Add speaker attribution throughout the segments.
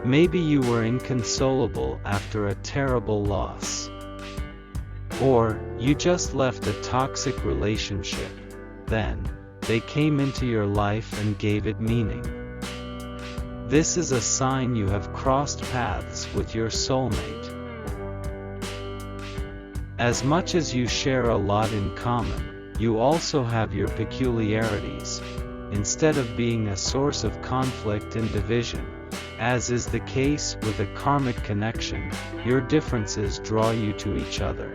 Speaker 1: Maybe you were inconsolable after a terrible loss. Or, you just left a toxic relationship. Then, they came into your life and gave it meaning. This is a sign you have crossed paths with your soulmate. As much as you share a lot in common, you also have your peculiarities. Instead of being a source of conflict and division, as is the case with a karmic connection, your differences draw you to each other.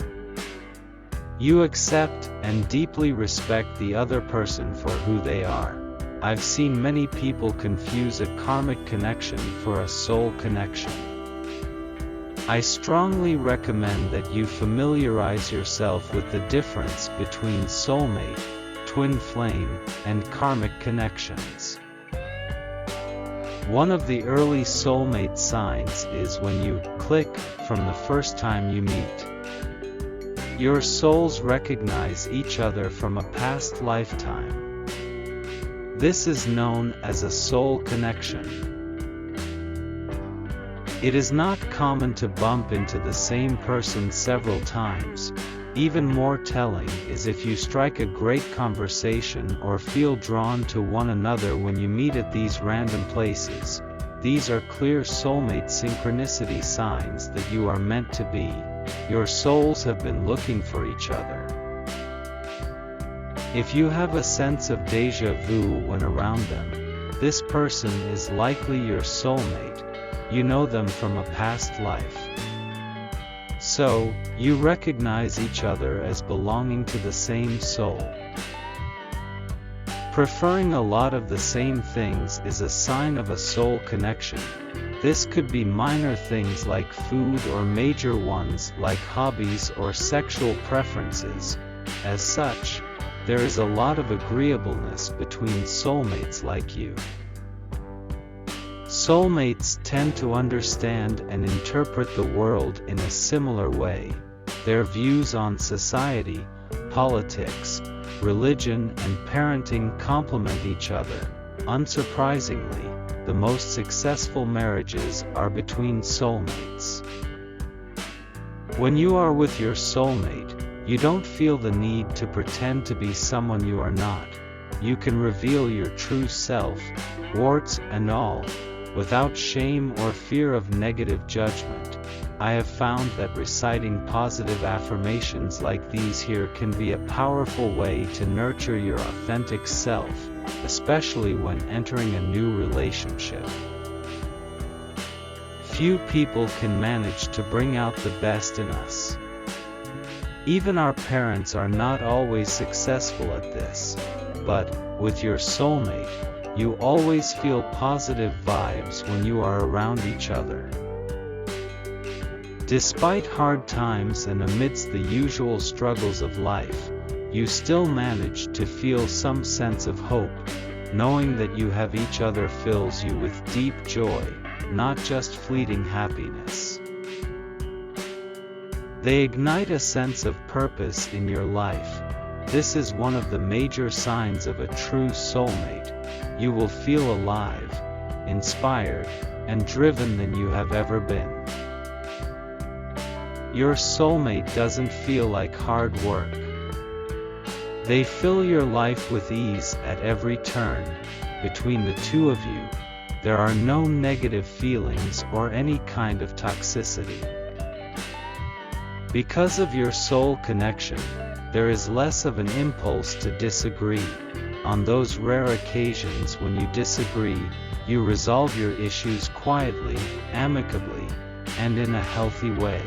Speaker 1: You accept and deeply respect the other person for who they are. I've seen many people confuse a karmic connection for a soul connection. I strongly recommend that you familiarize yourself with the difference between soulmate, twin flame, and karmic connections. One of the early soulmate signs is when you click from the first time you meet. Your souls recognize each other from a past lifetime. This is known as a soul connection. It is not common to bump into the same person several times. Even more telling is if you strike a great conversation or feel drawn to one another when you meet at these random places. These are clear soulmate synchronicity signs that you are meant to be. Your souls have been looking for each other. If you have a sense of déjà vu when around them, this person is likely your soulmate. You know them from a past life. So, you recognize each other as belonging to the same soul. Preferring a lot of the same things is a sign of a soul connection. This could be minor things like food or major ones like hobbies or sexual preferences. As such, there is a lot of agreeableness between soulmates like you. Soulmates tend to understand and interpret the world in a similar way. Their views on society, politics, religion, and parenting complement each other. Unsurprisingly, the most successful marriages are between soulmates. When you are with your soulmate, you don't feel the need to pretend to be someone you are not. You can reveal your true self, warts and all, without shame or fear of negative judgment. I have found that reciting positive affirmations like these here can be a powerful way to nurture your authentic self, especially when entering a new relationship. Few people can manage to bring out the best in us. Even our parents are not always successful at this, but, with your soulmate, you always feel positive vibes when you are around each other. Despite hard times and amidst the usual struggles of life, you still manage to feel some sense of hope. Knowing that you have each other fills you with deep joy, not just fleeting happiness. They ignite a sense of purpose in your life. This is one of the major signs of a true soulmate. You will feel alive, inspired, and driven than you have ever been. Your soulmate doesn't feel like hard work. They fill your life with ease at every turn. Between the two of you, there are no negative feelings or any kind of toxicity. Because of your soul connection, there is less of an impulse to disagree. On those rare occasions when you disagree, you resolve your issues quietly, amicably, and in a healthy way.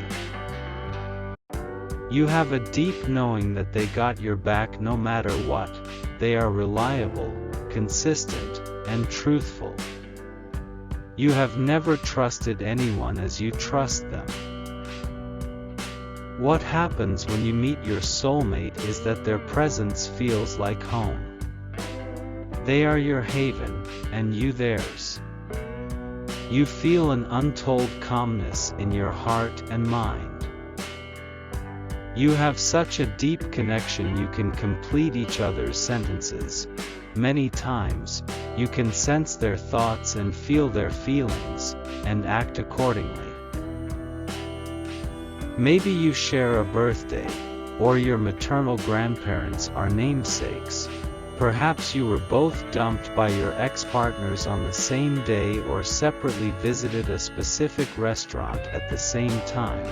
Speaker 1: You have a deep knowing that they got your back no matter what. They are reliable, consistent, and truthful. You have never trusted anyone as you trust them. What happens when you meet your soulmate is that their presence feels like home. They are your haven, and you theirs. You feel an untold calmness in your heart and mind. You have such a deep connection you can complete each other's sentences. Many times, You can sense their thoughts and feel their feelings, and act accordingly. Maybe you share a birthday, or your maternal grandparents are namesakes. Perhaps you were both dumped by your ex-partners on the same day or separately visited a specific restaurant at the same time.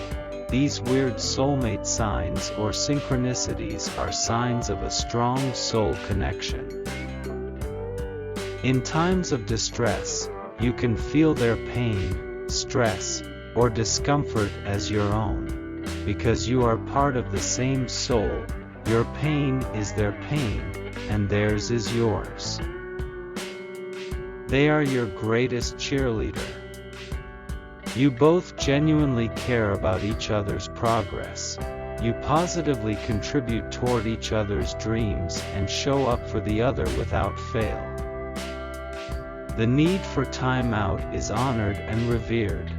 Speaker 1: These weird soulmate signs or synchronicities are signs of a strong soul connection. In times of distress, you can feel their pain, stress, or discomfort as your own. Because you are part of the same soul, your pain is their pain, and theirs is yours. They are your greatest cheerleader. You both genuinely care about each other's progress. You positively contribute toward each other's dreams and show up for the other without fail. The need for time out is honored and revered.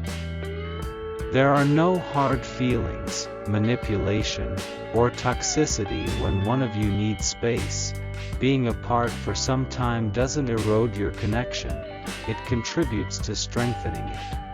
Speaker 1: There are no hard feelings, manipulation, or toxicity when one of you needs space. Being apart for some time doesn't erode your connection, it contributes to strengthening it.